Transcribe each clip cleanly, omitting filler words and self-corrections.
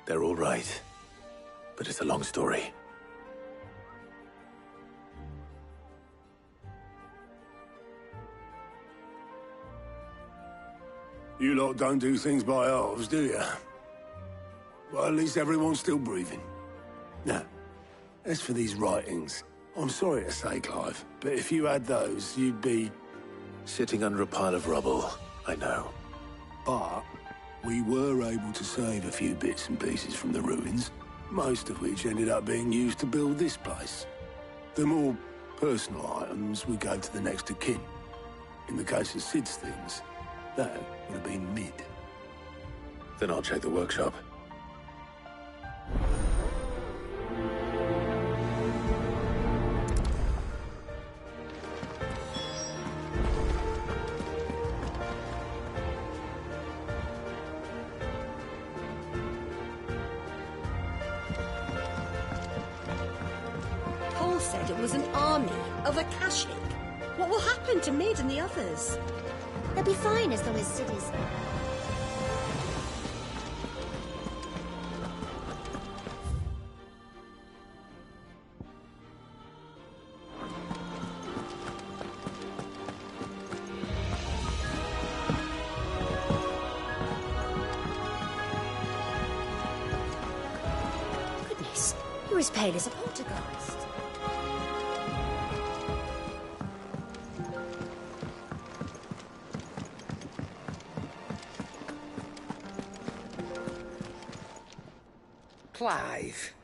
They're all right. But it's a long story. You lot don't do things by halves, do you? Well, at least everyone's still breathing. Now, as for these writings, I'm sorry to say, Clive, but if you had those, you'd be... Sitting under a pile of rubble, I know. But we were able to save a few bits and pieces from the ruins, most of which ended up being used to build this place. The more personal items we gave to the next of kin. In the case of Sid's things, that would have been mid. Then I'll check the workshop. Paul said it was an army of Akashic. What will happen to Mid and the others? They'll be fine as long as Sid is... Goodness, you're as pale as a poltergeist. Clive,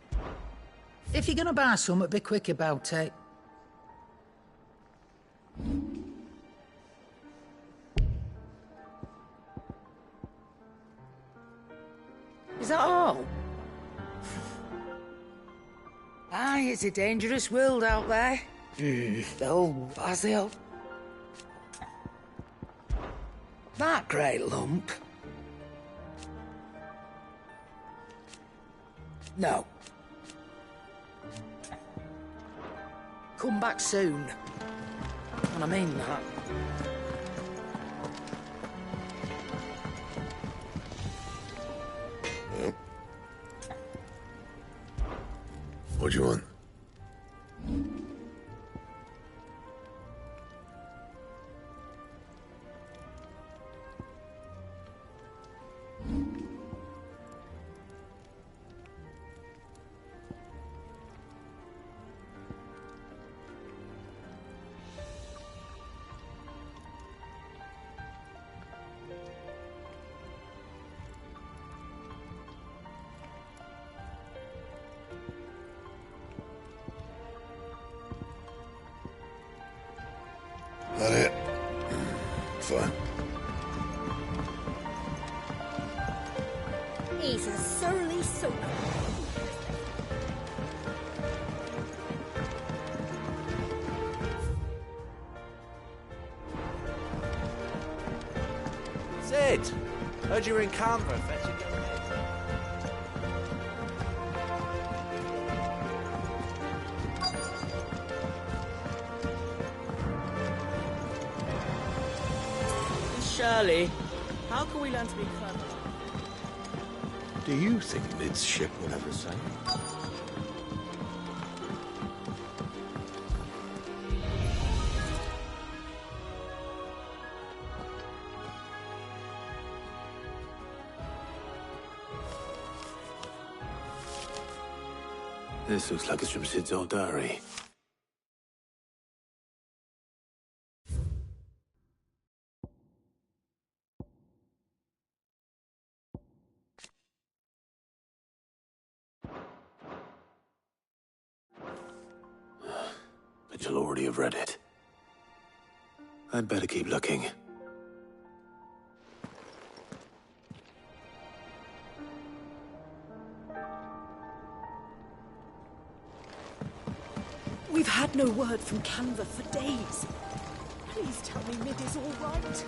if you're gonna buy something, be quick about it. Is that all? Aye, it's a dangerous world out there. The old Basil. That great lump. No. Come back soon. And I mean that. What do you want? That it? Fine. He's a surly soul. Sid! Heard you were in Canberra fetching your head. Shirley, how can we learn to be clever? Do you think Mid's ship will ever sail? This looks like it's from Sid's old diary. But you'll already have read it. I'd better keep looking. We've had no word from Canva for days. Please tell me Mid is all right.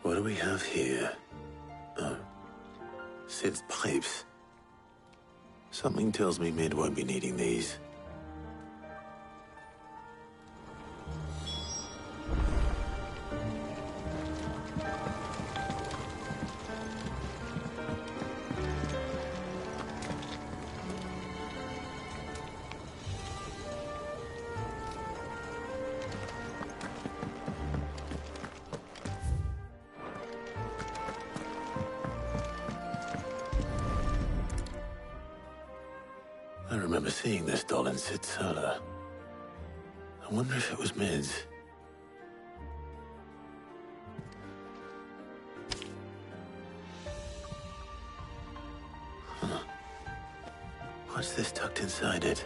What do we have here? Oh. Sid's pipes. Something tells me Mid won't be needing these. remember seeing this doll in Sid's cellar. I wonder if it was Mid's. Huh. What's this tucked inside it?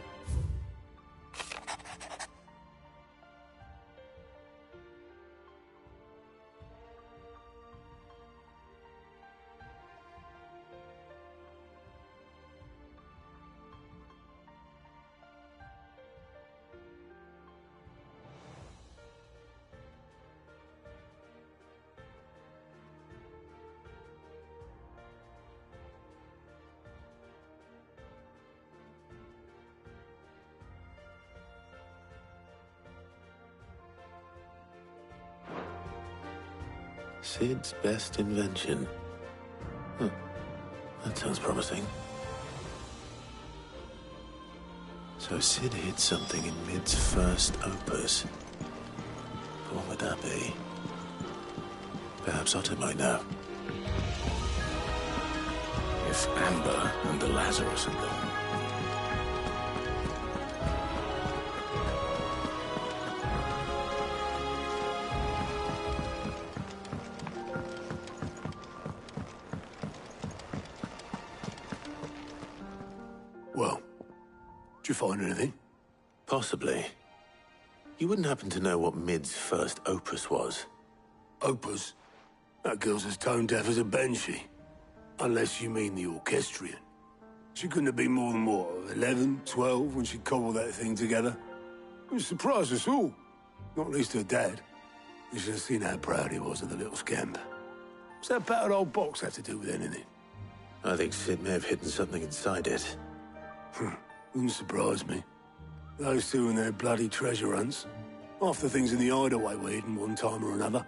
Sid's best invention. That sounds promising. So Sid hid something in Mid's first opus. What would that be? Perhaps Otto might know. If Amber and the Lazarus are gone. Well, did you find anything? Possibly. You wouldn't happen to know what Mid's first opus was? Opus? That girl's as tone deaf as a banshee. Unless you mean the orchestrion. She couldn't have been more than, what, 11, 12 when she cobbled that thing together? It surprised us all. Not least her dad. You should have seen how proud he was of the little scamp. What's that battered old box have to do with anything? I think Sid may have hidden something inside it. Wouldn't surprise me. Those two and their bloody treasure hunts. Half the things in the hideaway were hidden one time or another.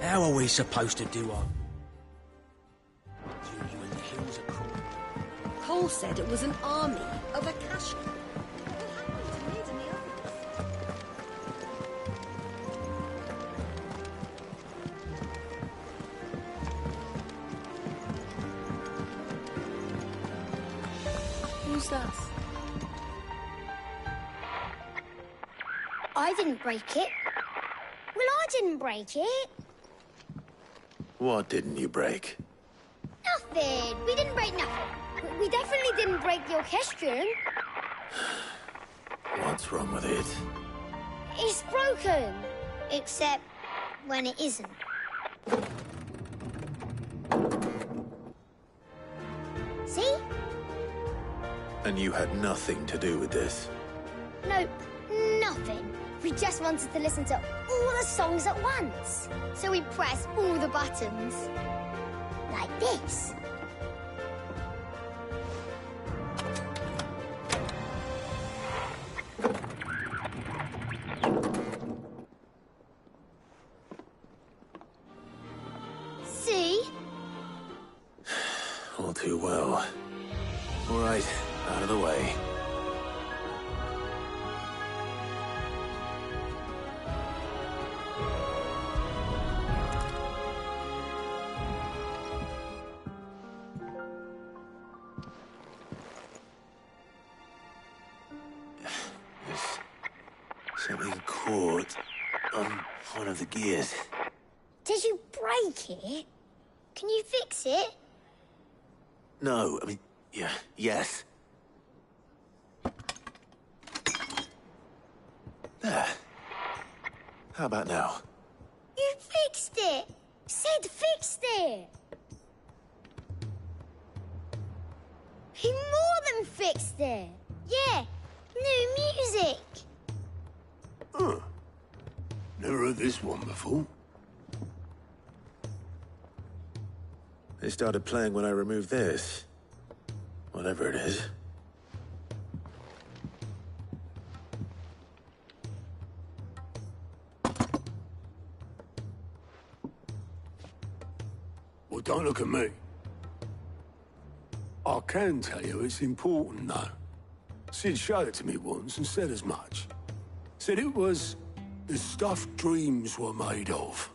How are we supposed to do our... You in the hills of Crawley? Cole said it was an army of Akashic. What happened to Mid and the others? Who's that? I didn't break it. Well, I didn't break it. What didn't you break? Nothing. We didn't break nothing. We definitely didn't break the orchestrion. What's wrong with it? It's broken. Except when it isn't. See? And you had nothing to do with this? Nope, nothing. We just wanted to listen to all the songs at once. So we pressed all the buttons. Like this. See? All too well. All right, out of the way. Something caught on one of the gears. Did you break it? Can you fix it? No, I mean, yeah, yes. There. How about now? You fixed it! Sid fixed it! He more than fixed it! Yeah, new music! Huh. Never heard this one before. They started playing when I removed this. Whatever it is. Well, don't look at me. I can tell you it's important, though. Sid showed it to me once and said as much. Said it was The stuff dreams were made of.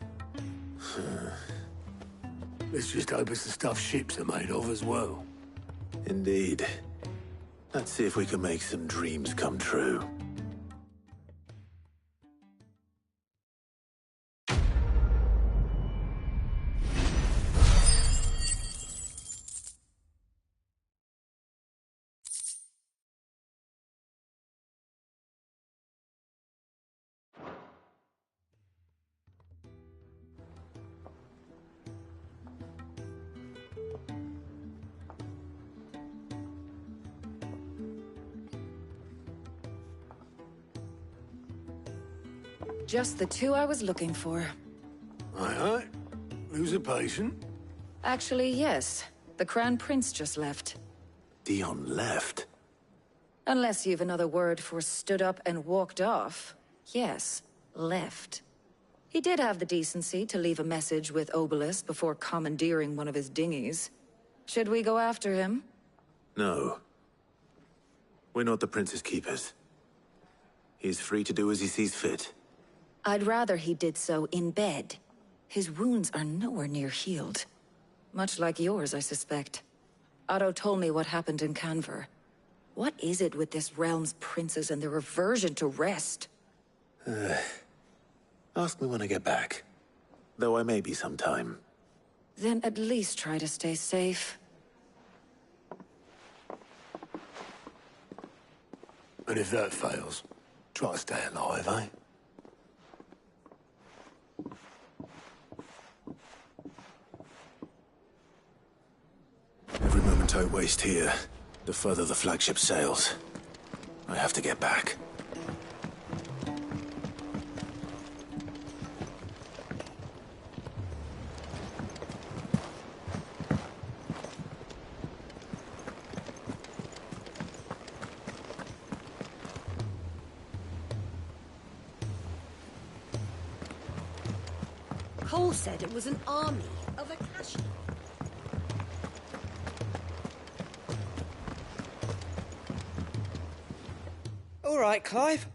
Let's just hope it's the stuff ships are made of as well. Indeed. Let's see if we can make some dreams come true. Just the two I was looking for. Aye. Who's a patient? Actually, yes. The Crown Prince just left. Dion left? Unless you've another word for stood up and walked off. Yes, left. He did have the decency to leave a message with Obelisk before commandeering one of his dinghies. Should we go after him? No. We're not the Prince's keepers. He's free to do as he sees fit. I'd rather he did so in bed. His wounds are nowhere near healed. Much like yours, I suspect. Otto told me what happened in Canver. What is it with this realm's princes and their aversion to rest? Ask me when I get back. Though I may be sometime. Then at least try to stay safe. And if that fails, try to stay alive, eh? Every moment I waste here, the further the flagship sails. I have to get back. Cole said it was an army of Akashi. All right, Clive.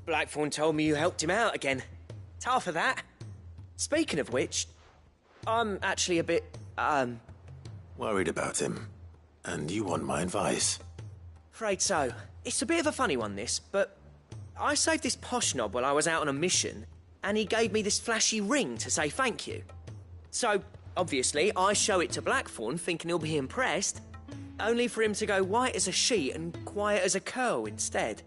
Blackthorn told me you helped him out again. Tough of that. Speaking of which, I'm actually a bit, Worried about him. And you want my advice? afraid so. It's a bit of a funny one, this, but I saved this posh knob while I was out on a mission, and he gave me this flashy ring to say thank you. So, obviously, I show it to Blackthorn, thinking he'll be impressed, only for him to go white as a sheet and quiet as a curl instead.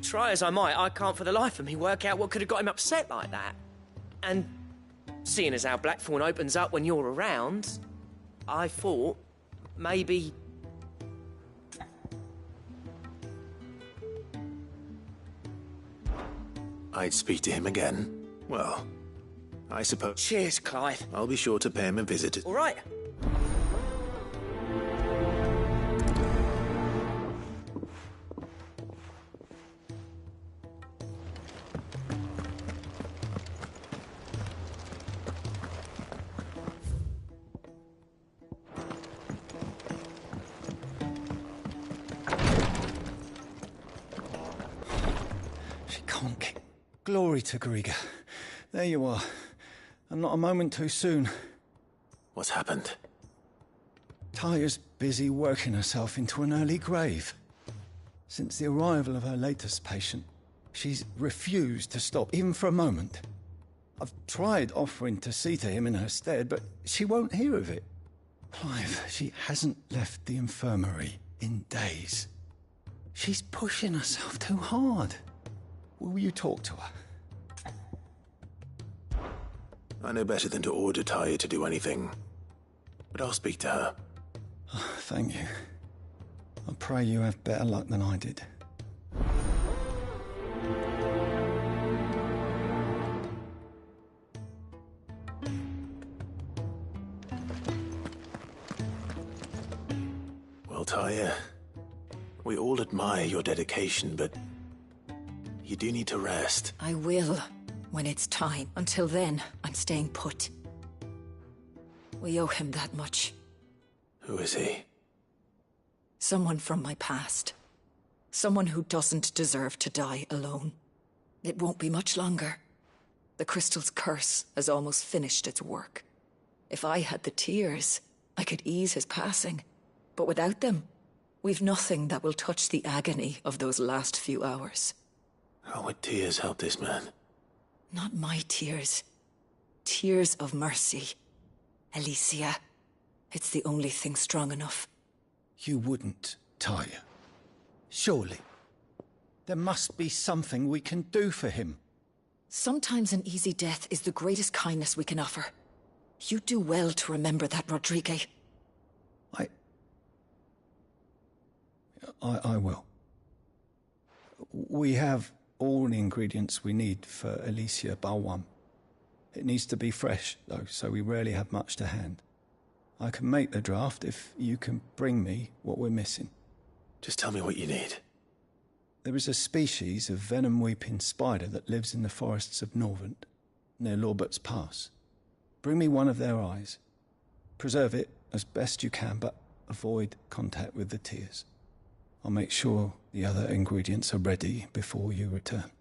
Try as I might, I can't for the life of me work out what could have got him upset like that. And seeing as how Blackthorn opens up when you're around, I thought maybe... I'd speak to him again. Well, I suppose... Cheers, Clive. I'll be sure to pay him a visit. All right. She can't kick. Glory to Griga. There you are. And not a moment too soon. What's happened? Taya's busy working herself into an early grave. Since the arrival of her latest patient, she's refused to stop, even for a moment. I've tried offering to see to him in her stead, but she won't hear of it. Clive, she hasn't left the infirmary in days. She's pushing herself too hard. Will you talk to her? I know better than to order Taya to do anything. But I'll speak to her. Thank you. I pray you have better luck than I did. Well, Taya, we all admire your dedication, but you do need to rest. I will, when it's time. Until then, I'm staying put. We owe him that much. Who is he? Someone from my past. Someone who doesn't deserve to die alone. It won't be much longer. The crystal's curse has almost finished its work. If I had the tears, I could ease his passing. But without them, we've nothing that will touch the agony of those last few hours. How would tears help this man? Not my tears. Tears of mercy. Alicia. It's the only thing strong enough. You wouldn't, Talia. Surely. There must be something we can do for him. Sometimes an easy death is the greatest kindness we can offer. You do well to remember that, Rodrigue. I will. We have all the ingredients we need for Alicia Balwam. It needs to be fresh, though, so we rarely have much to hand. I can make the draft if you can bring me what we're missing. Just tell me what you need. There is a species of venom-weeping spider that lives in the forests of Norvent, near Lorbert's Pass. Bring me one of their eyes. Preserve it as best you can, but avoid contact with the tears. I'll make sure the other ingredients are ready before you return.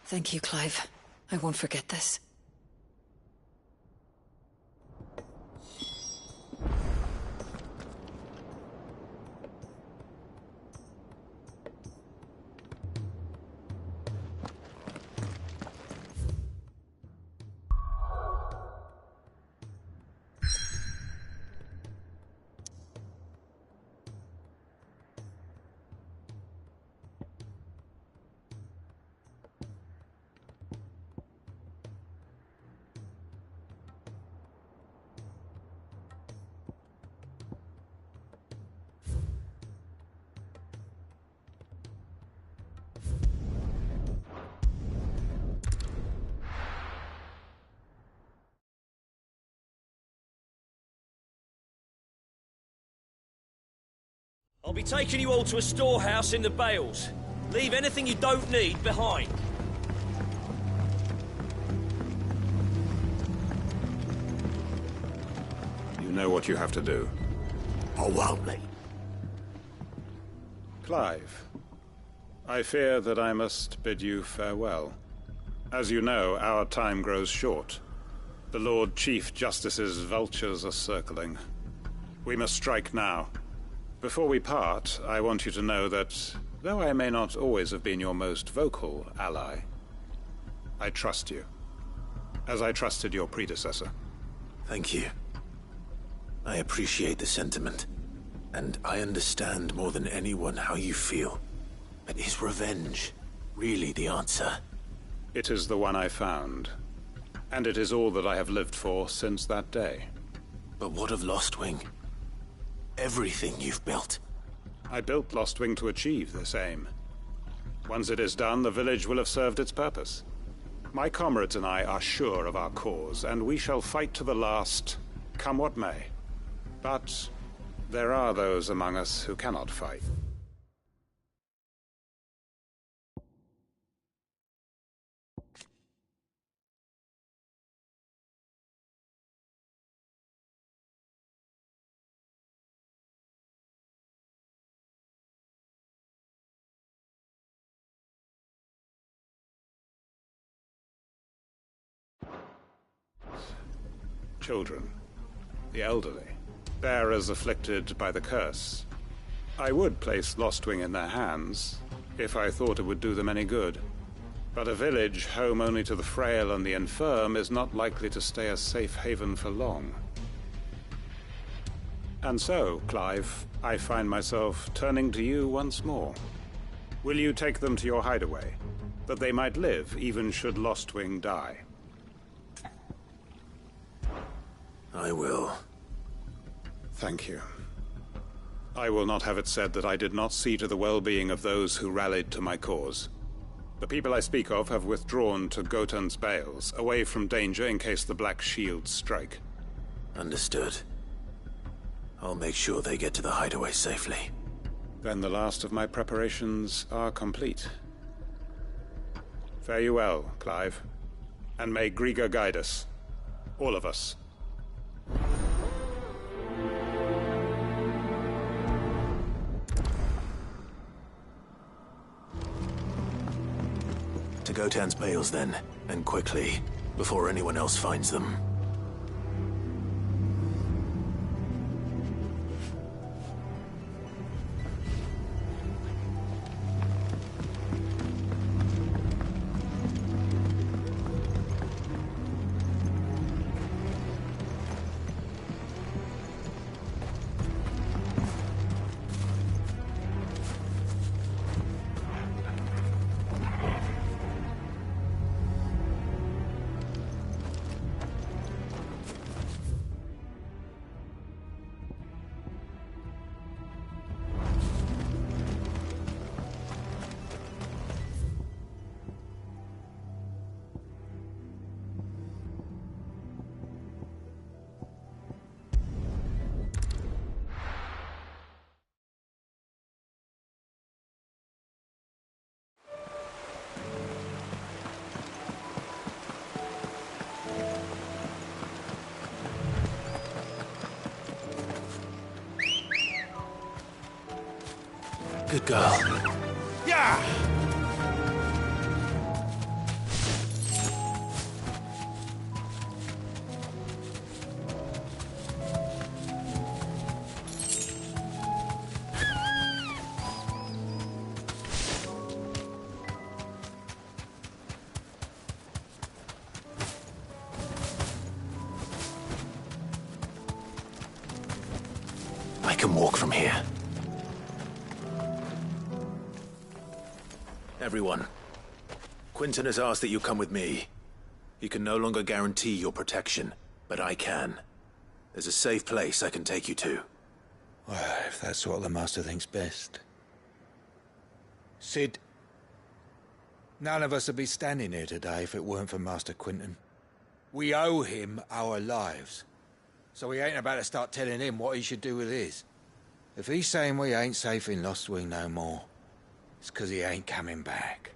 Thank you, Clive. I won't forget this. I'll be taking you all to a storehouse in the Bales. Leave anything you don't need behind. You know what you have to do. I won't, Lee. Clive, I fear that I must bid you farewell. As you know, our time grows short. The Lord Chief Justice's vultures are circling. We must strike now. Before we part, I want you to know that, though I may not always have been your most vocal ally, I trust you, as I trusted your predecessor. Thank you. I appreciate the sentiment, and I understand more than anyone how you feel. But is revenge really the answer? It is the one I found, and it is all that I have lived for since that day. But what of Lostwing? Everything you've built. I built Lostwing to achieve this aim. Once it is done, the village will have served its purpose. My comrades and I are sure of our cause, and we shall fight to the last, come what may. But there are those among us who cannot fight. Children, the elderly, bearers afflicted by the curse. I would place Lostwing in their hands, if I thought it would do them any good. But a village home only to the frail and the infirm is not likely to stay a safe haven for long. And so, Clive, I find myself turning to you once more. Will you take them to your hideaway, that they might live even should Lostwing die? I will. Thank you. I will not have it said that I did not see to the well-being of those who rallied to my cause. The people I speak of have withdrawn to Gotan's Bales, away from danger in case the Black Shields strike. Understood. I'll make sure they get to the hideaway safely. Then the last of my preparations are complete. Fare you well, Clive. And may Griga guide us. All of us. Gotan's bales then, and quickly, before anyone else finds them. Good girl. Yeah! I can walk from here. Everyone, Quinton has asked that you come with me. He can no longer guarantee your protection, but I can. There's a safe place I can take you to. Well, if that's what the Master thinks best. Sid, none of us would be standing here today if it weren't for Master Quinton. We owe him our lives. So we ain't about to start telling him what he should do with his. If he's saying we ain't safe in Lost Wing no more, it's 'cause he ain't coming back.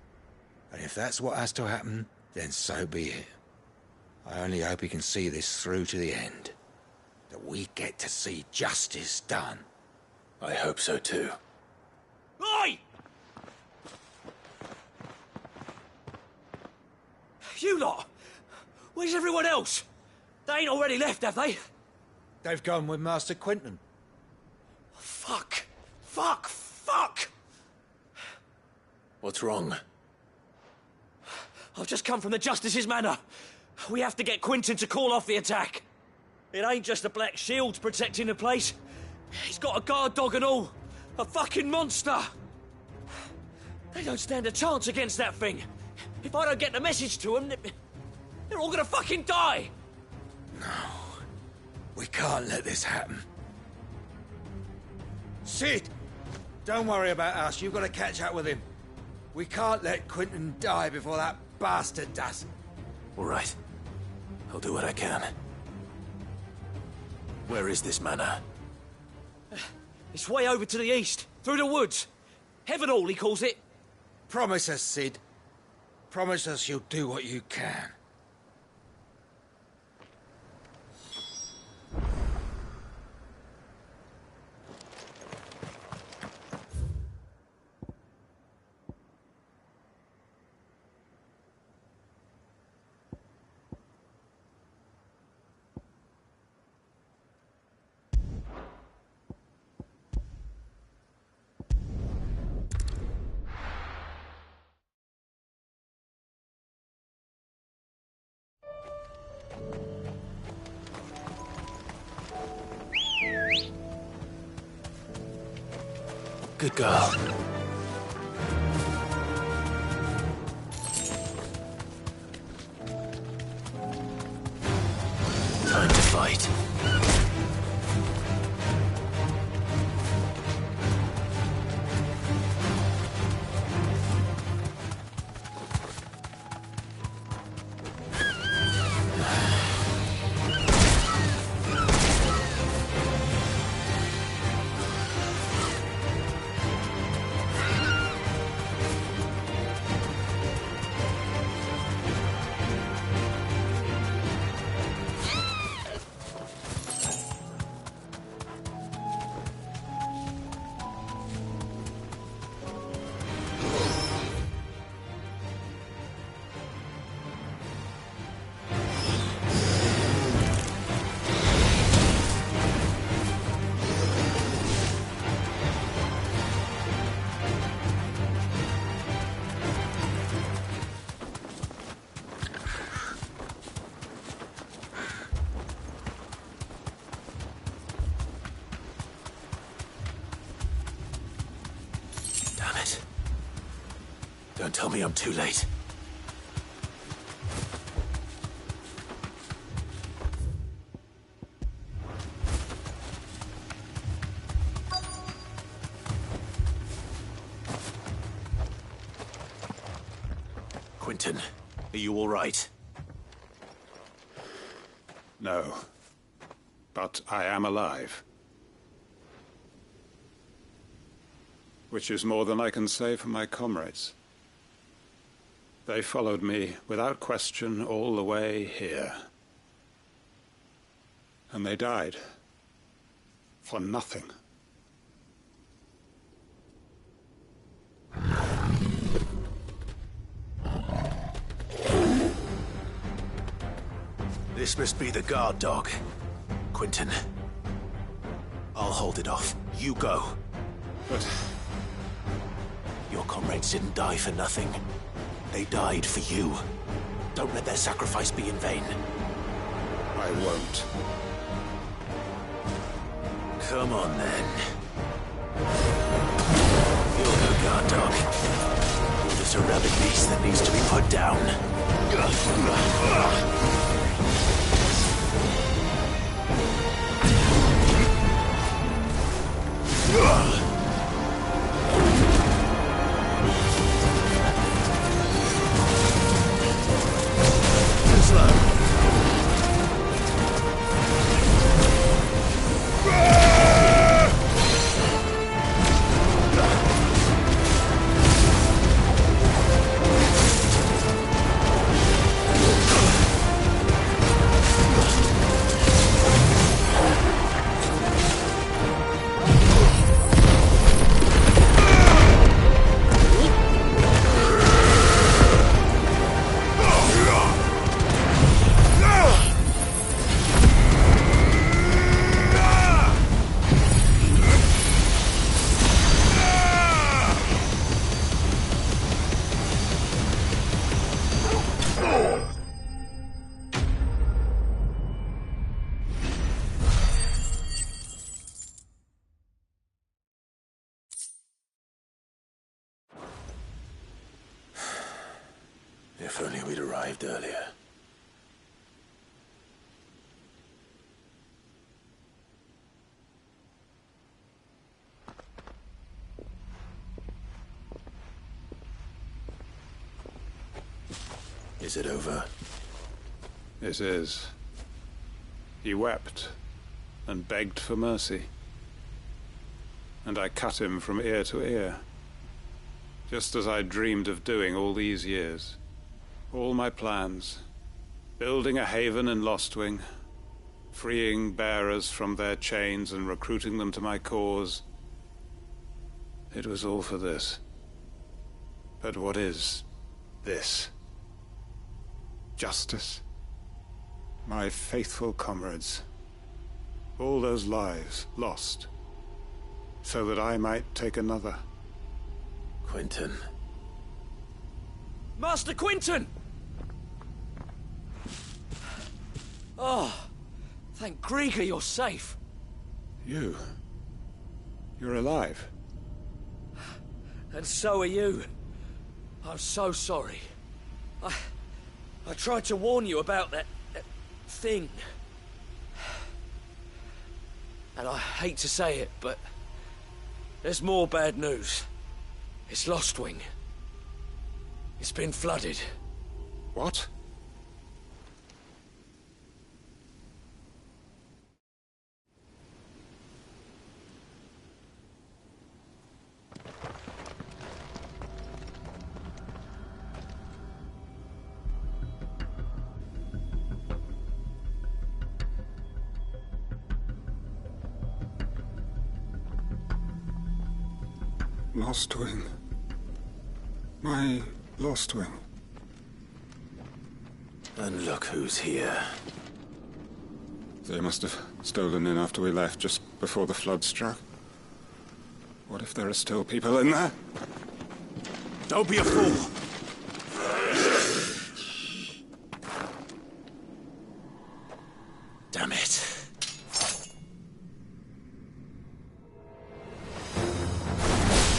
And if that's what has to happen, then so be it. I only hope he can see this through to the end. That we get to see justice done. I hope so too. Oi! You lot! Where's everyone else? They ain't already left, have they? They've gone with Master Quinton. Fuck! Fuck! Fuck! What's wrong? I've just come from the Justice's manor. We have to get Quinton to call off the attack. It ain't just the Black Shields protecting the place. He's got a guard dog and all. A fucking monster. They don't stand a chance against that thing. If I don't get the message to them, they're all gonna fucking die. No. We can't let this happen. Sid! Don't worry about us. You've got to catch up with him. We can't let Quinton die before that bastard does. All right. I'll do what I can. Where is this manor? It's way over to the east, through the woods. Heavenhall, he calls it. Promise us, Sid. Promise us you'll do what you can. Good girl. Time to fight. Don't tell me I'm too late. Quentin, are you all right? No. But I am alive. Which is more than I can say for my comrades. They followed me without question all the way here. And they died. For nothing. This must be the guard dog. Quentin. I'll hold it off. You go. But... your comrades didn't die for nothing. They died for you. Don't let their sacrifice be in vain. I won't. Come on, then. You're no guard dog. You're just a rabid beast that needs to be put down. If only we'd arrived earlier. Is it over? It is. He wept and begged for mercy. And I cut him from ear to ear. Just as I dreamed of doing all these years. All my plans. Building a haven in Lostwing. Freeing bearers from their chains and recruiting them to my cause. It was all for this. But what is this? Justice? My faithful comrades. All those lives lost. So that I might take another. Quentin. Master Quentin! Oh, thank Grieger you're safe. You're alive. And so are you. I'm so sorry. I tried to warn you about that thing. And I hate to say it, but there's more bad news. It's Lostwing. It's been flooded. What? Lostwing. My Lostwing. And look who's here. They must have stolen in after we left, just before the flood struck. What if there are still people in there? Don't be a fool! Damn it.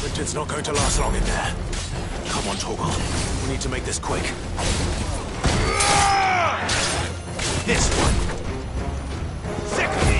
Richard's not going to last long in there. Come Come on, Torgal. We need to make this quick. This one. Sick of me.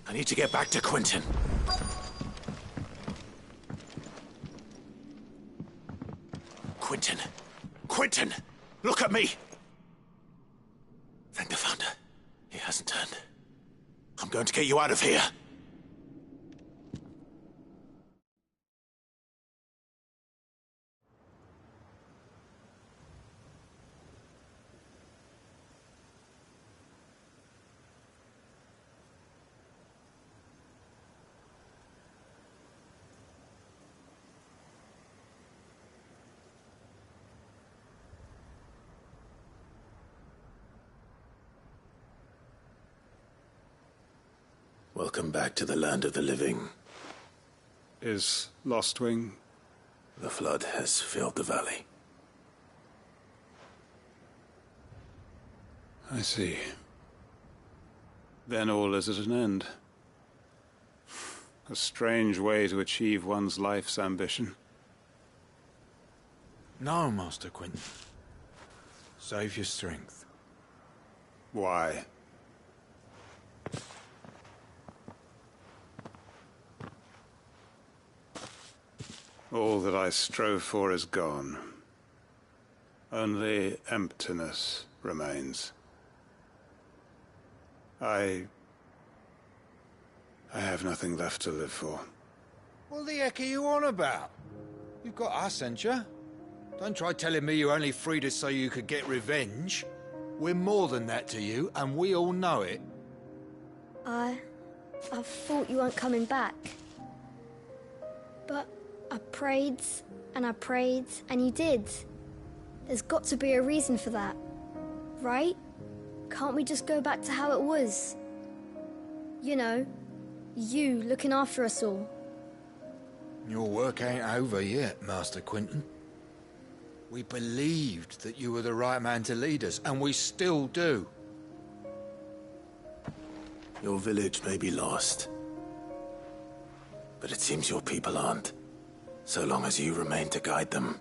I need to get back to Quentin. Quentin! Quentin! Look at me! Thank the Founder. He hasn't turned. I'm going to get you out of here. Welcome back to the land of the living. Is Lostwing? The flood has filled the valley. I see. Then all is at an end. A strange way to achieve one's life's ambition. No, Master Quentin. Save your strength. Why? All that I strove for is gone. Only emptiness remains. I have nothing left to live for. What the heck are you on about? You've got us, ain't you? Don't try telling me you only freed us so you could get revenge. We're more than that to you, and we all know it. I thought you weren't coming back. But I prayed, and you did. There's got to be a reason for that, right? Can't we just go back to how it was? You know, you looking after us all. Your work ain't over yet, Master Quentin. We believed that you were the right man to lead us, and we still do. Your village may be lost, but it seems your people aren't, so long as you remain to guide them.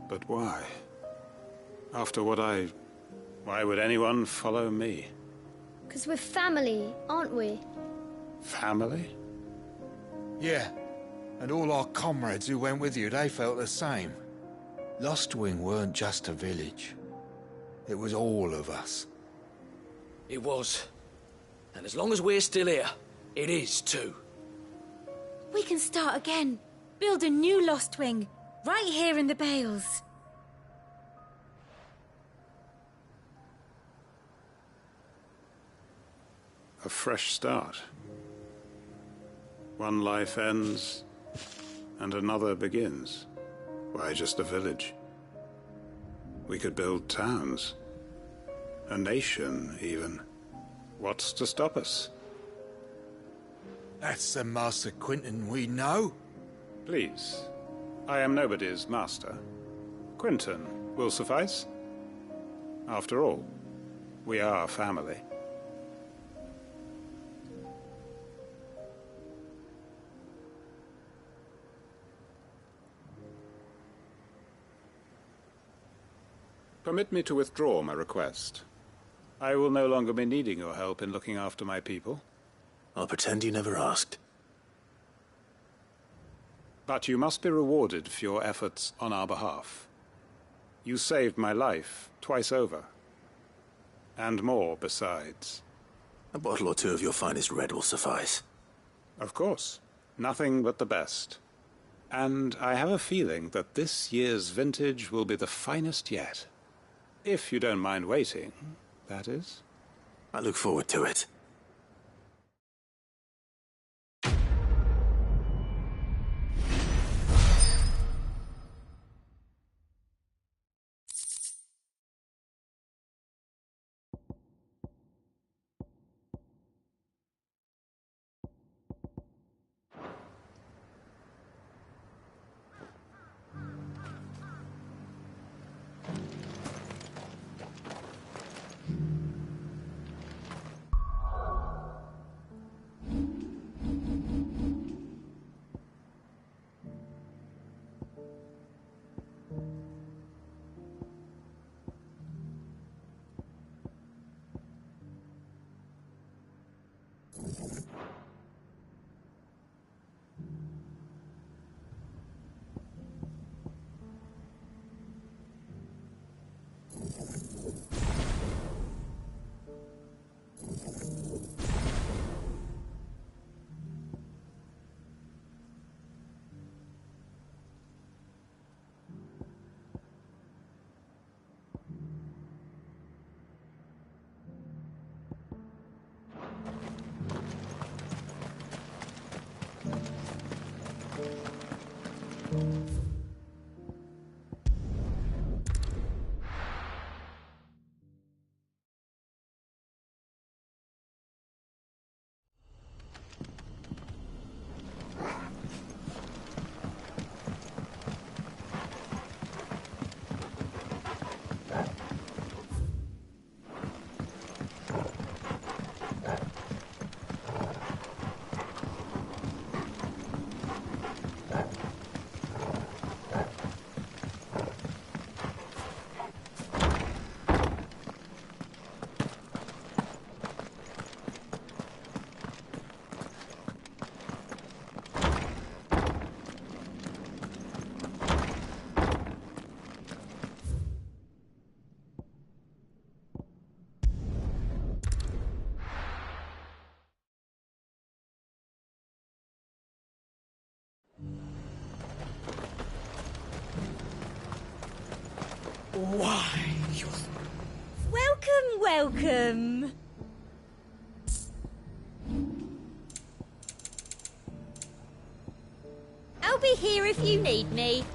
But why? After what why would anyone follow me? 'Cause we're family, aren't we? Family? Yeah, and all our comrades who went with you, they felt the same. Lostwing weren't just a village. It was all of us. It was. And as long as we're still here, it is too. We can start again. Build a new Lostwing, right here in the Bales. A fresh start. One life ends, and another begins. Why, just a village. We could build towns. A nation, even. What's to stop us? That's the Master Quinton we know. Please. I am nobody's master. Quinton will suffice. After all, we are family. Permit me to withdraw my request. I will no longer be needing your help in looking after my people. I'll pretend you never asked. But you must be rewarded for your efforts on our behalf. You saved my life twice over. And more besides. A bottle or two of your finest red will suffice. Of course. Nothing but the best. And I have a feeling that this year's vintage will be the finest yet. If you don't mind waiting, that is. I look forward to it. Why, welcome, welcome. I'll be here if you need me.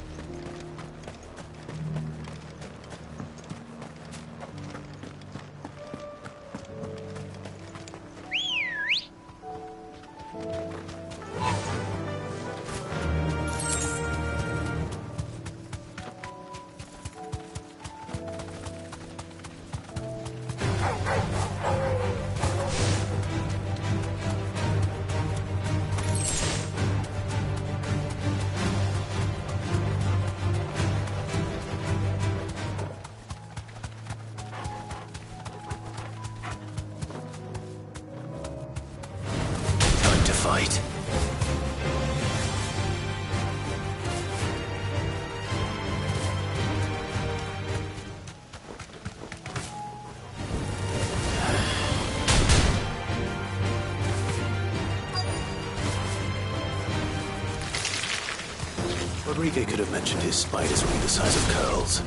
Rodrigo could have mentioned his spiders would be the size of curls.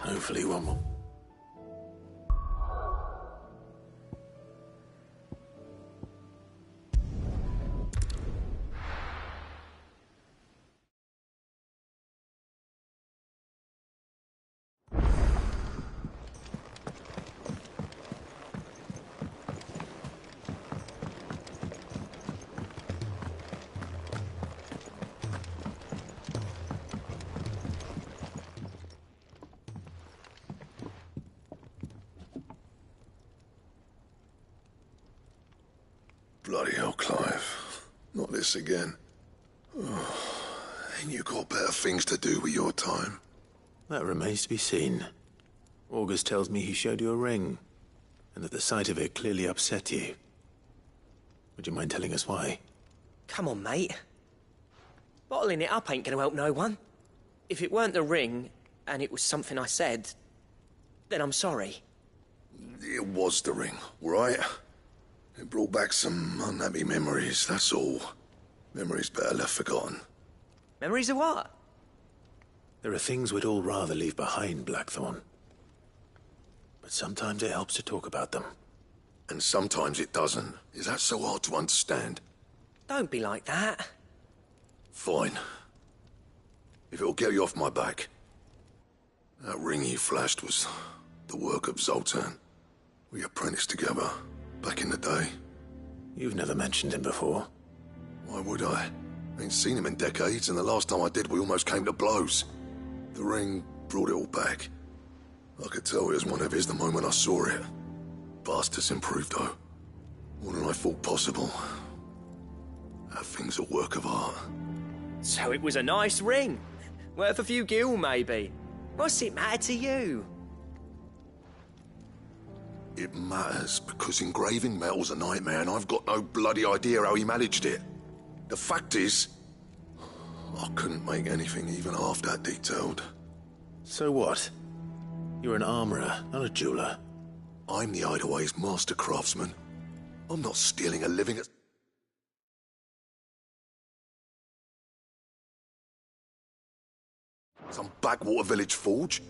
Hopefully one more. Bloody hell, Clive. Not this again. Oh, ain't you got better things to do with your time? That remains to be seen. August tells me he showed you a ring, and that the sight of it clearly upset you. Would you mind telling us why? Come on, mate. Bottling it up ain't gonna help no one. If it weren't the ring, and it was something I said, then I'm sorry. It was the ring, right? It brought back some unhappy memories, that's all. Memories better left forgotten. Memories of what? There are things we'd all rather leave behind, Blackthorn. But sometimes it helps to talk about them. And sometimes it doesn't. Is that so hard to understand? Don't be like that. Fine. If it'll get you off my back. That ring you flashed was the work of Zoltan. We apprenticed together. Back in the day. You've never mentioned him before. Why would I? Ain't seen him in decades, and the last time I did, we almost came to blows. The ring brought it all back. I could tell it was one of his the moment I saw it. Bastard's improved, though. More than I thought possible. That thing's a work of art. So it was a nice ring. Worth a few gil, maybe. What's it matter to you? It matters because engraving metal's a nightmare and I've got no bloody idea how he managed it. The fact is, I couldn't make anything even half that detailed. So what? You're an armorer, not a jeweler. I'm the Hideaway's master craftsman. I'm not stealing a living at... some backwater village forge.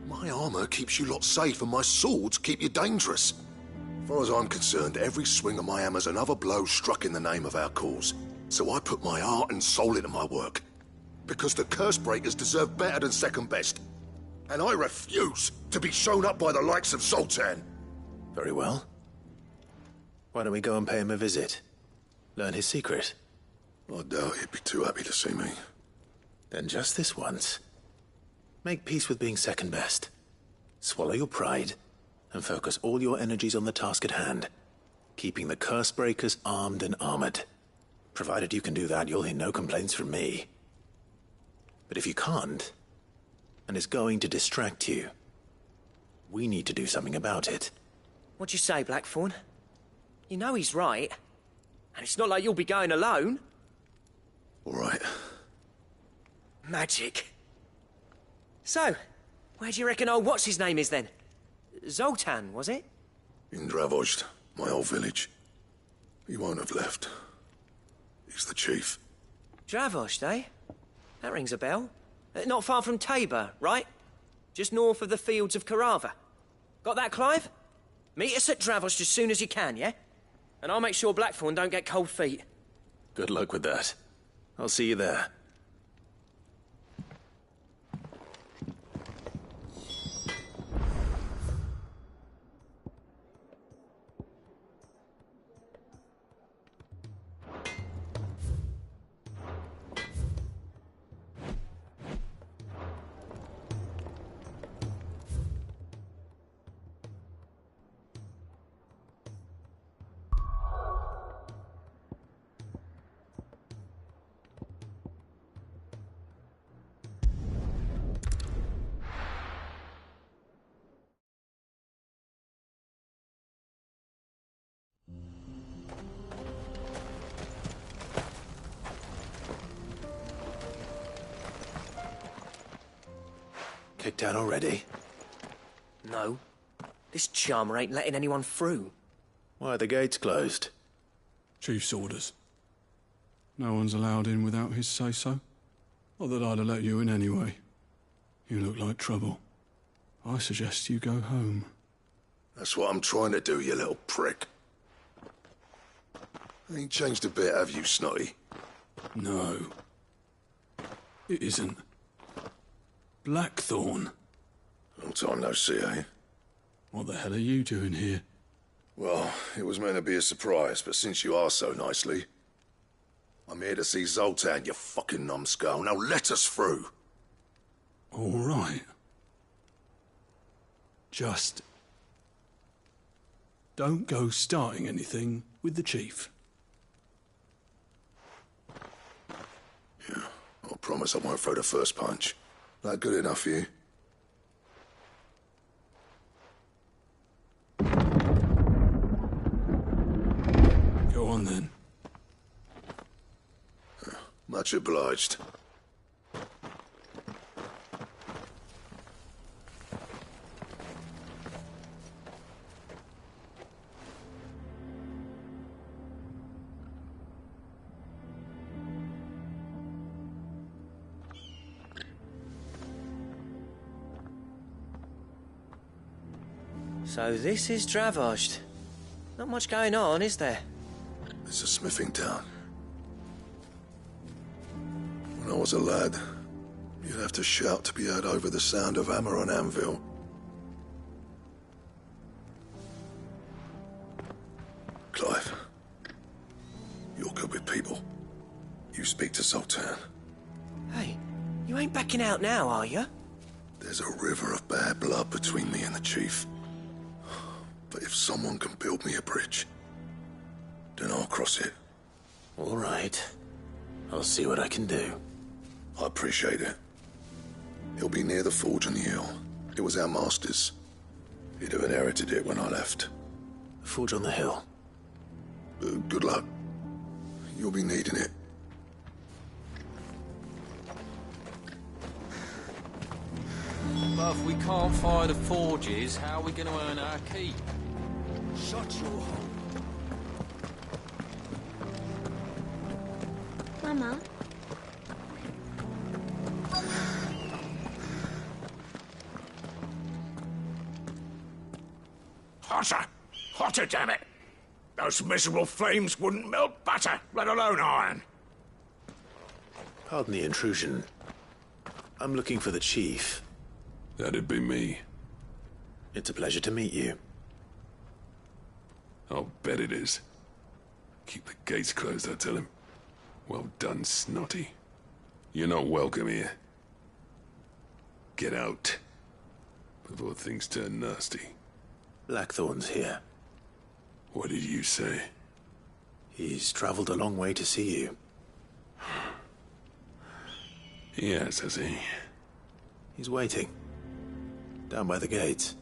My armor keeps you lot safe and my swords keep you dangerous. As far as I'm concerned, every swing of my hammer's another blow struck in the name of our cause. So I put my heart and soul into my work. Because the curse breakers deserve better than second best. And I refuse to be shown up by the likes of Zoltan. Very well. Why don't we go and pay him a visit? Learn his secret. I doubt he'd be too happy to see me. Then just this once. Make peace with being second best. Swallow your pride, and focus all your energies on the task at hand. Keeping the curse breakers armed and armored. Provided you can do that, you'll hear no complaints from me. But if you can't, and it's going to distract you, we need to do something about it. What'd you say, Blackthorn? You know he's right. And it's not like you'll be going alone. All right. Magic. So, where do you reckon old what's-his-name is then? Zoltan, was it? In Dravozd, my old village. He won't have left. He's the chief. Dravozd, eh? That rings a bell. Not far from Tabor, right? Just north of the fields of Carava. Got that, Clive? Meet us at Dravozd as soon as you can, yeah? And I'll make sure Blackthorn don't get cold feet. Good luck with that. I'll see you there. Kicked out already? No. This charmer ain't letting anyone through. Why are the gates closed? Chief's orders. No one's allowed in without his say-so. Not that I'd have let you in anyway. You look like trouble. I suggest you go home. That's what I'm trying to do, you little prick. Ain't changed a bit, have you, Snotty? No. It isn't. Blackthorn. Long time no see, eh? What the hell are you doing here? Well, it was meant to be a surprise, but since you are so nicely, I'm here to see Zoltan, you fucking numbskull. Now let us through. All right. Just don't go starting anything with the chief. Yeah, I promise I won't throw the first punch. That good enough for you? Go on then. Much obliged. So this is Dravozd. Not much going on, is there? It's a smithing town. When I was a lad, you'd have to shout to be heard over the sound of hammer on anvil. Clive, you're good with people. You speak to Zoltan. Hey, you ain't backing out now, are you? There's a river of bad blood between me and the chief. But if someone can build me a bridge, then I'll cross it. All right. I'll see what I can do. I appreciate it. He'll be near the forge on the hill. It was our master's. He'd have inherited it when I left. The forge on the hill? Good luck. You'll be needing it. But if we can't fire the forges, how are we going to earn our keep? Shut your hole. Mama? Hotter! Hotter, damn it! Those miserable flames wouldn't melt butter, let alone iron. Pardon the intrusion. I'm looking for the chief. That'd be me. It's a pleasure to meet you. I'll bet it is. Keep the gates closed, I tell him. Well done, Snotty. You're not welcome here. Get out. Before things turn nasty. Blackthorn's here. What did you say? He's traveled a long way to see you. Yes, has he? He's waiting. Down by the gates.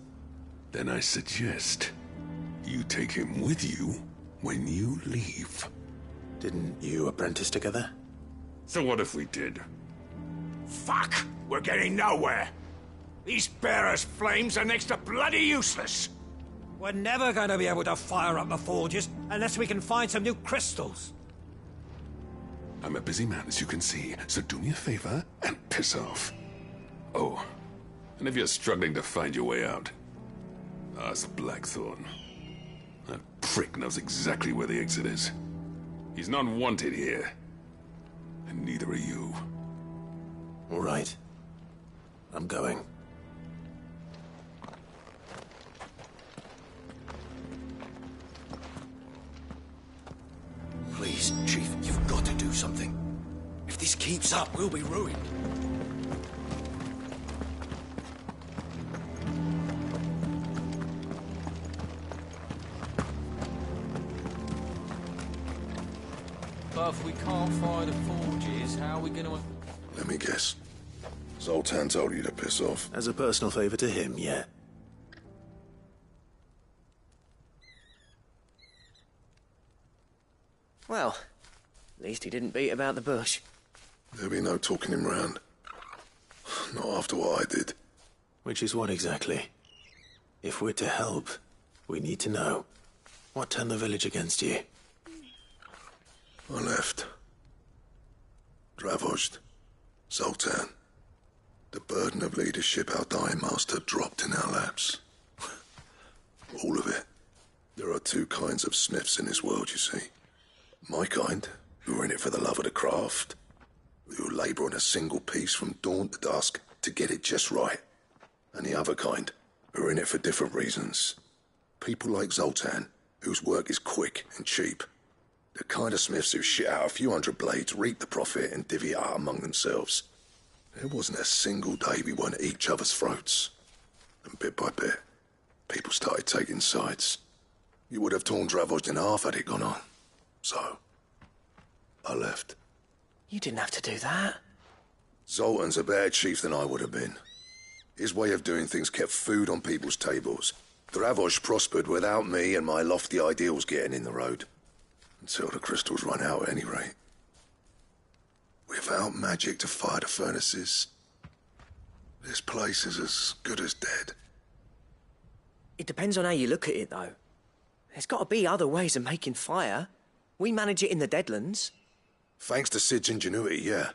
Then I suggest you take him with you when you leave. Didn't you apprentice together? So what if we did? Fuck! We're getting nowhere. These bearers' flames are next to bloody useless. We're never going to be able to fire up the forges unless we can find some new crystals. I'm a busy man, as you can see, so do me a favor and piss off. Oh, and if you're struggling to find your way out, ask Blackthorn. That prick knows exactly where the exit is. He's not wanted here. And neither are you. All right. I'm going. Please, Chief, you've got to do something. If this keeps up, we'll be ruined. But if we can't fire the forges, how are we going to... Let me guess. Zoltan told you to piss off. As a personal favor to him, yeah. Well, at least he didn't beat about the bush. There'll be no talking him round. Not after what I did. Which is what exactly? If we're to help, we need to know. What turned the village against you? I left. Dravozd. Zoltan. The burden of leadership our dying master dropped in our laps. All of it. There are two kinds of smiths in this world, you see. My kind, who are in it for the love of the craft, who labour on a single piece from dawn to dusk to get it just right. And the other kind, who are in it for different reasons. People like Zoltan, whose work is quick and cheap. The kind of smiths who shit out a few hundred blades, reap the profit, and divvy it out among themselves. There wasn't a single day we weren't at each other's throats. And bit by bit, people started taking sides. You would have torn Dravozd in half had it gone on. So, I left. You didn't have to do that. Zoltan's a better chief than I would have been. His way of doing things kept food on people's tables. Dravozd prospered without me and my lofty ideals getting in the road. Until the crystals run out at any rate. Without magic to fire the furnaces, this place is as good as dead. It depends on how you look at it, though. There's got to be other ways of making fire. We manage it in the Deadlands. Thanks to Sid's ingenuity, yeah.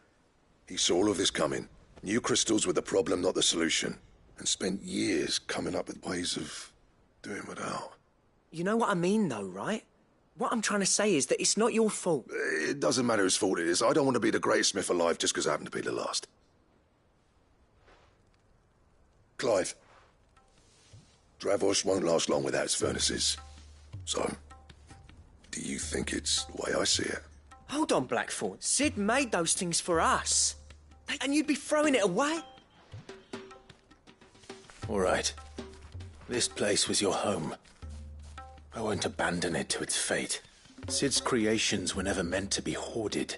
He saw all of this coming. New crystals were the problem, not the solution. And spent years coming up with ways of doing without. You know what I mean, though, right? What I'm trying to say is that it's not your fault. It doesn't matter whose fault it is. I don't want to be the greatest smith alive just because I happen to be the last. Clive. Dravozd won't last long without its furnaces. So, do you think it's the way I see it? Hold on, Blackthorn. Sid made those things for us. And you'd be throwing it away? All right. This place was your home. I won't abandon it to its fate. Sid's creations were never meant to be hoarded.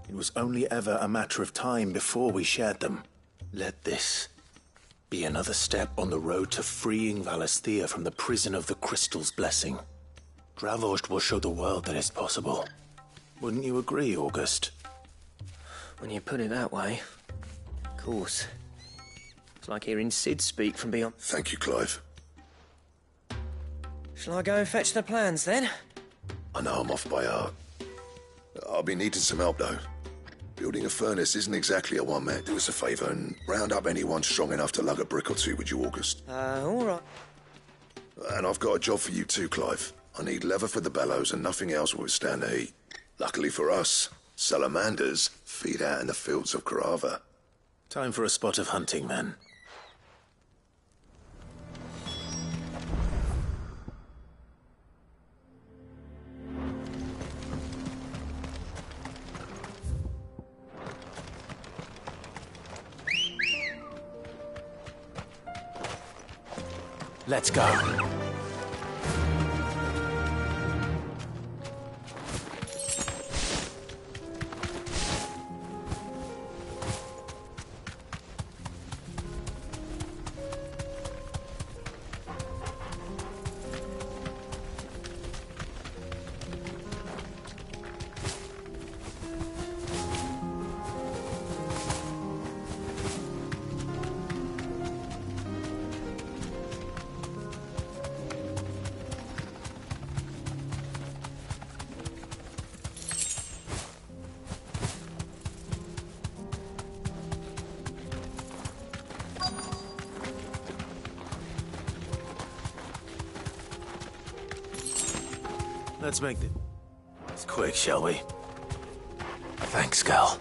It was only ever a matter of time before we shared them. Let this be another step on the road to freeing Valisthea from the prison of the Crystal's blessing. Dravozd will show the world that it's possible. Wouldn't you agree, August? When you put it that way, of course. It's like hearing Sid speak from beyond. Thank you, Clive. Shall I go and fetch the plans, then? I know I'm off by heart. I'll be needing some help, though. Building a furnace isn't exactly a one-man. Do us a favour and round up anyone strong enough to lug a brick or two, would you, August? All right. And I've got a job for you too, Clive. I need leather for the bellows and nothing else will withstand the heat. Luckily for us, salamanders feed out in the fields of Karava. Time for a spot of hunting, men. Let's go. Let's make this quick, shall we? Thanks, Gal.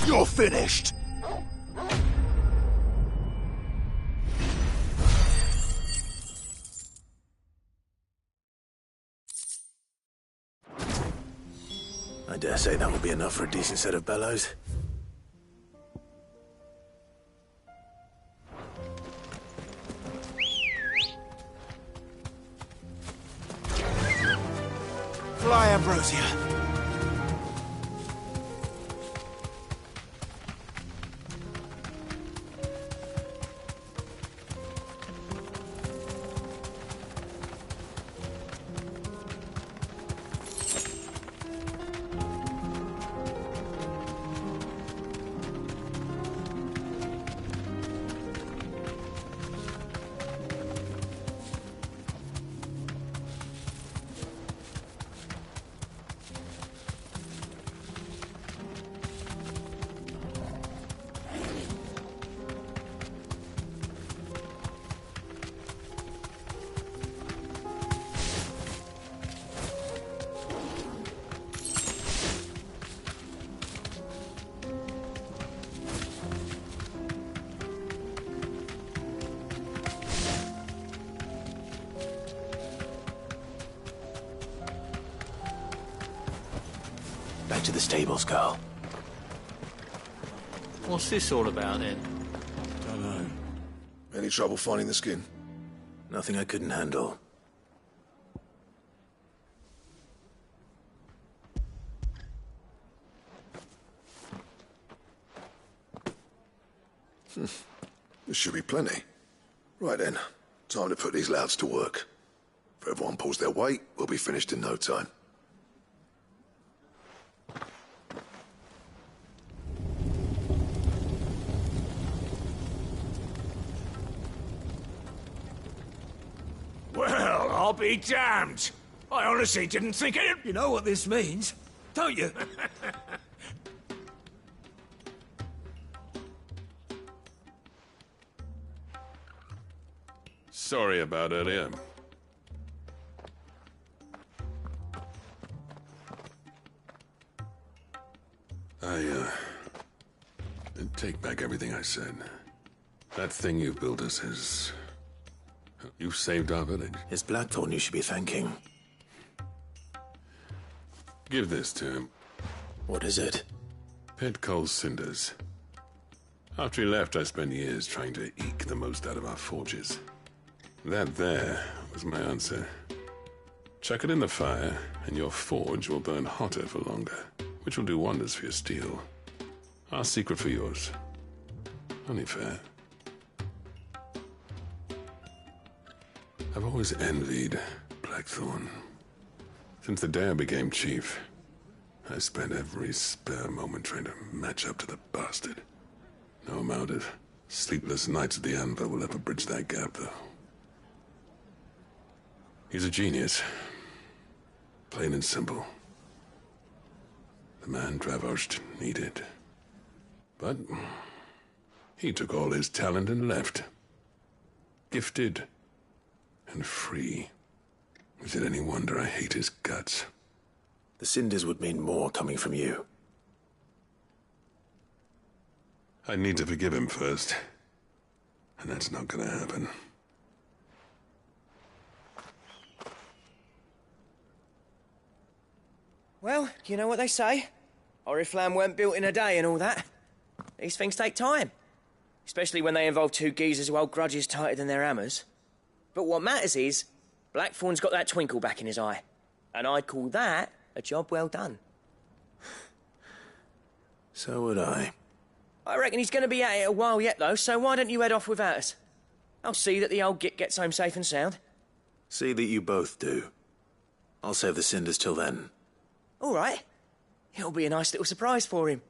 You're finished! I dare say that will be enough for a decent set of bellows. Fly, Ambrosia. Back to the stables, girl. What's this all about, then? Don't know. Any trouble finding the skin? Nothing I couldn't handle. This should be plenty. Right then, time to put these louds to work. If everyone pulls their weight, we'll be finished in no time. Well, I'll be damned. I honestly didn't think it... You know what this means, don't you? Sorry about earlier. I take back everything I said. That thing you built us is... You saved our village. It's Blackthorn you should be thanking. Give this to him. What is it? Pet Cole's cinders. After he left, I spent years trying to eke the most out of our forges. That there was my answer. Chuck it in the fire, and your forge will burn hotter for longer, which will do wonders for your steel. Our secret for yours. Only fair. I've always envied Blackthorn. Since the day I became chief, I spent every spare moment trying to match up to the bastard. No amount of sleepless nights at the anvil will ever bridge that gap, though. He's a genius. Plain and simple. the man Dravosht needed. But he took all his talent and left. Gifted and free. Is it any wonder I hate his guts? The cinders would mean more coming from you. I need to forgive him first. And that's not gonna happen. Well, you know what they say. Oriflamme weren't built in a day and all that. These things take time. Especially when they involve two geezers who hold grudges tighter than their hammers. But what matters is, Blackthorn's got that twinkle back in his eye. And I'd call that a job well done. So would I. I reckon he's going to be at it a while yet, though, so why don't you head off without us? I'll see that the old git gets home safe and sound. See that you both do. I'll save the cinders till then. All right. It'll be a nice little surprise for him.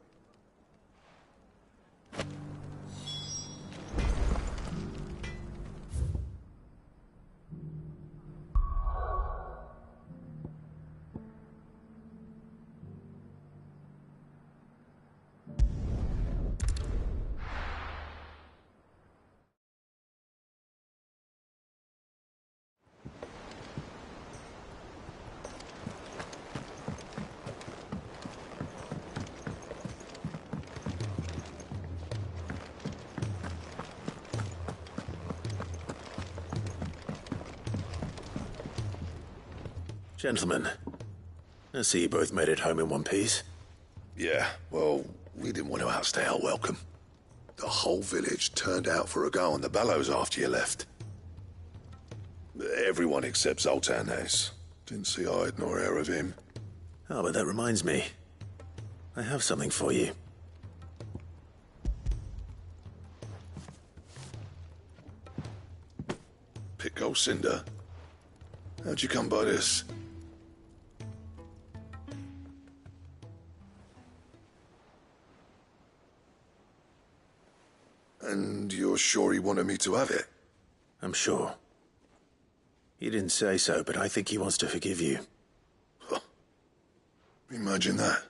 Gentlemen, I see you both made it home in one piece. Yeah, well, we didn't want to outstay our welcome. The whole village turned out for a go on the bellows after you left. Everyone except Zoltan has. Didn't see hide nor hair of him. Oh, but that reminds me. I have something for you. Pico Cinder? How'd you come by this? And you're sure he wanted me to have it? I'm sure. He didn't say so, but I think he wants to forgive you. Huh. Imagine that.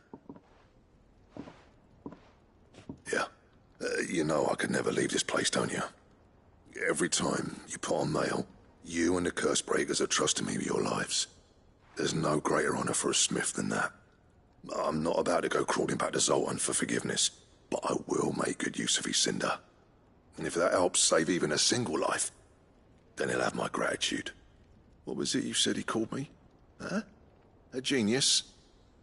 Yeah. You know I could never leave this place, don't you? Every time you put on mail, you and the curse breakers are trusting me with your lives. There's no greater honor for a smith than that. I'm not about to go crawling back to Zoltan for forgiveness, but I will make good use of his cinder. And if that helps save even a single life, then he'll have my gratitude. What was it you said he called me? Huh? A genius?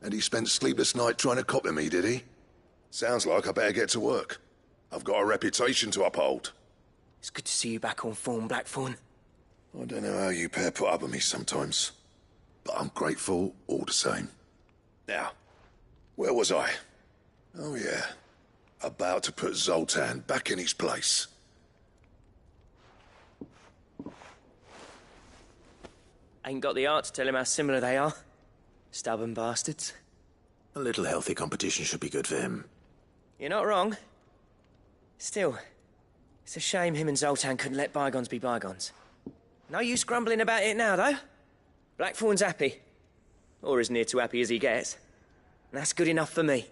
And he spent sleepless night trying to copy me, did he? Sounds like I better get to work. I've got a reputation to uphold. It's good to see you back on form, Blackthorn. I don't know how you pair put up with me sometimes, but I'm grateful all the same. Now, where was I? Oh yeah, about to put Zoltan back in his place. Ain't got the art to tell him how similar they are. Stubborn bastards. A little healthy competition should be good for him. You're not wrong. Still, it's a shame him and Zoltan couldn't let bygones be bygones. No use grumbling about it now, though. Blackthorn's happy. Or as near to happy as he gets. And that's good enough for me.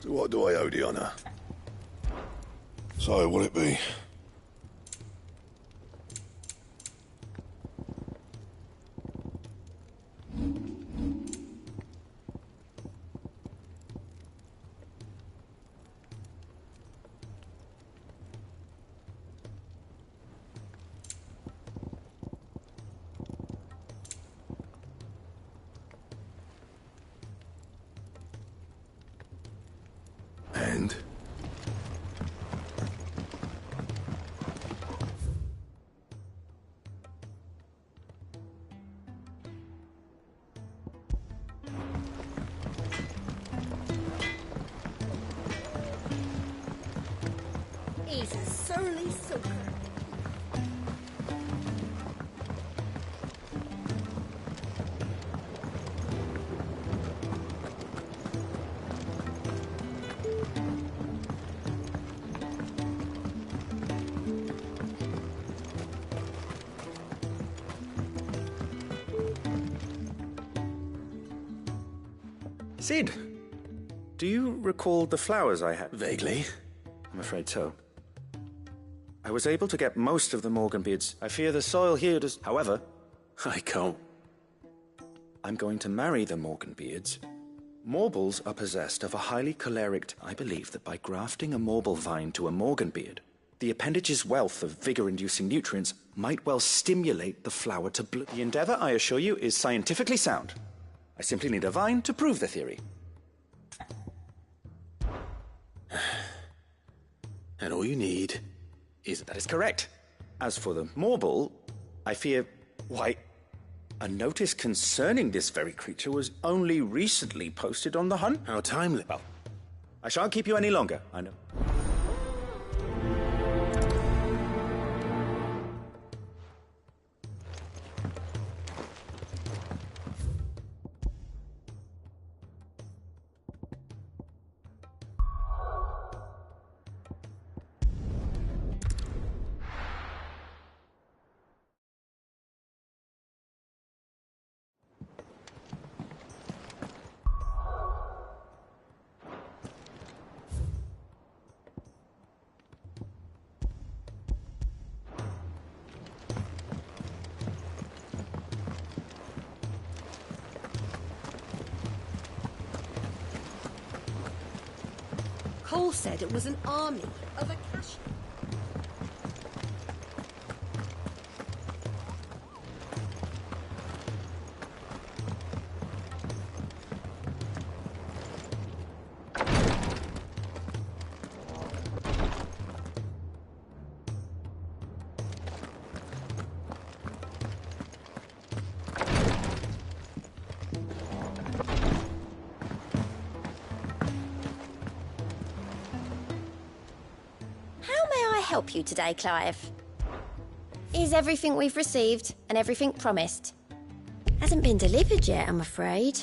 So what do I owe the honor? So, will it be? And? is a surly soaker. Sid, do you recall the flowers I had? Vaguely. I'm afraid so. I was able to get most of the Morganbeards. I fear the soil here does... However... I can't. I'm going to marry the Morganbeards. Morbles are possessed of a highly choleric... I believe that by grafting a Morble vine to a Morganbeard, the appendage's wealth of vigor-inducing nutrients might well stimulate the flower to bloom. The endeavor, I assure you, is scientifically sound. I simply need a vine to prove the theory. And all you need is... That is correct. As for the Morble, I fear... Why, a notice concerning this very creature was only recently posted on the hunt. How timely. Well, I shan't keep you any longer, I know. Cole said it was an army of Akashi. Help you today, Clive? Is everything we've received and everything promised? Hasn't been delivered yet, I'm afraid.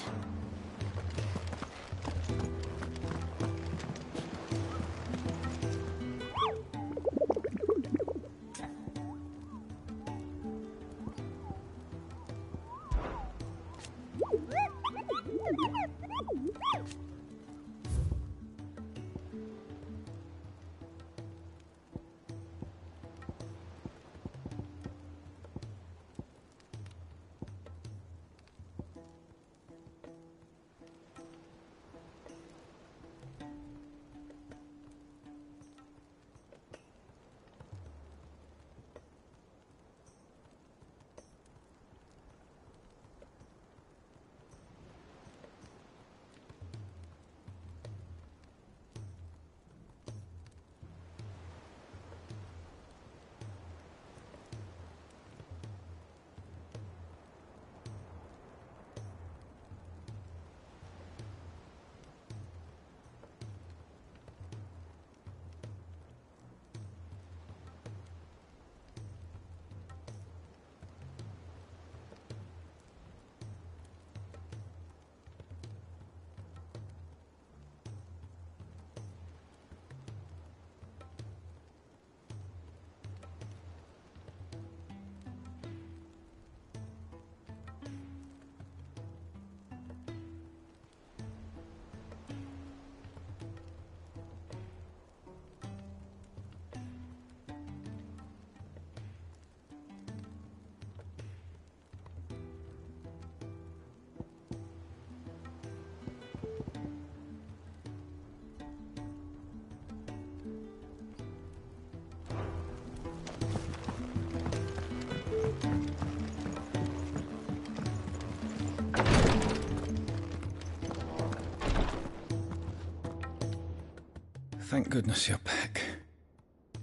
Thank goodness you're back.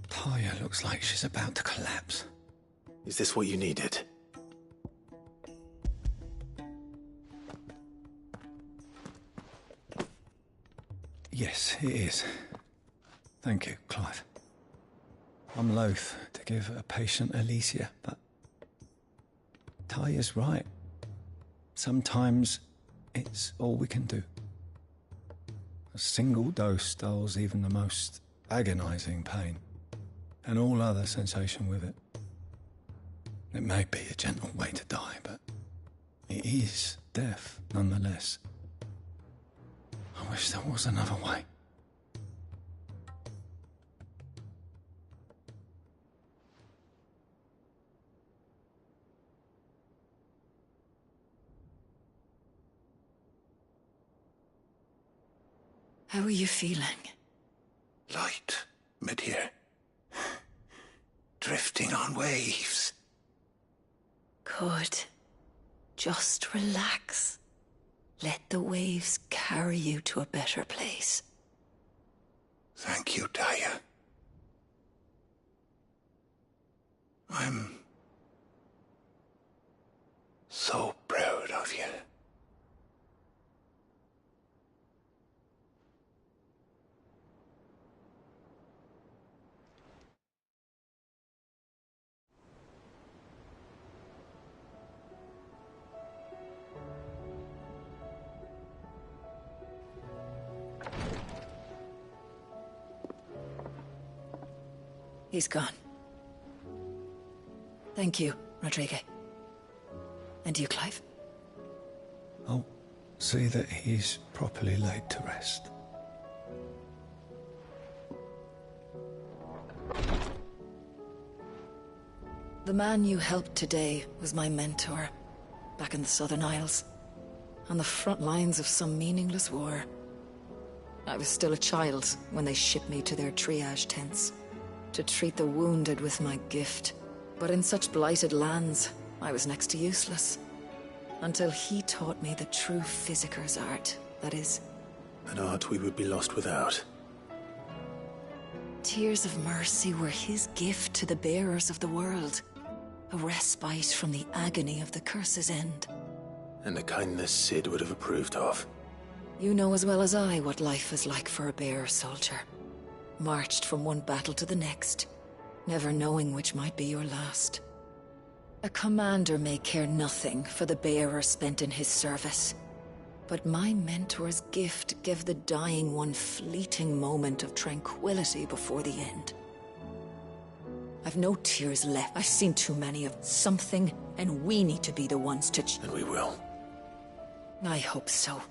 Taya looks like she's about to collapse. Is this what you needed? Yes, it is. Thank you, Clive. I'm loath to give a patient Alicia, but Taya's right. Sometimes it's all we can do. A single dose dulls even the most agonizing pain, and all other sensation with it. It may be a gentle way to die, but it is death nonetheless. I wish there was another way. How are you feeling? Light, mid-here. Drifting on waves. Good. Just relax. Let the waves carry you to a better place. Thank you, Taya. I'm so proud of you. He's gone. Thank you, Rodrigo. And you, Clive? I'll see that he's properly laid to rest. The man you helped today was my mentor, back in the Southern Isles, on the front lines of some meaningless war. I was still a child when they shipped me to their triage tents, to treat the wounded with my gift. But in such blighted lands, I was next to useless. Until he taught me the true physicker's art, that is. An art we would be lost without. Tears of mercy were his gift to the bearers of the world. A respite from the agony of the curse's end. And a kindness Cid would have approved of. You know as well as I what life is like for a bearer soldier. Marched from one battle to the next, never knowing which might be your last. A commander may care nothing for the bearer spent in his service, but my mentor's gift gave the dying one fleeting moment of tranquility before the end. I've no tears left. I've seen too many of something, and we need to be the ones to... And we will. I hope so.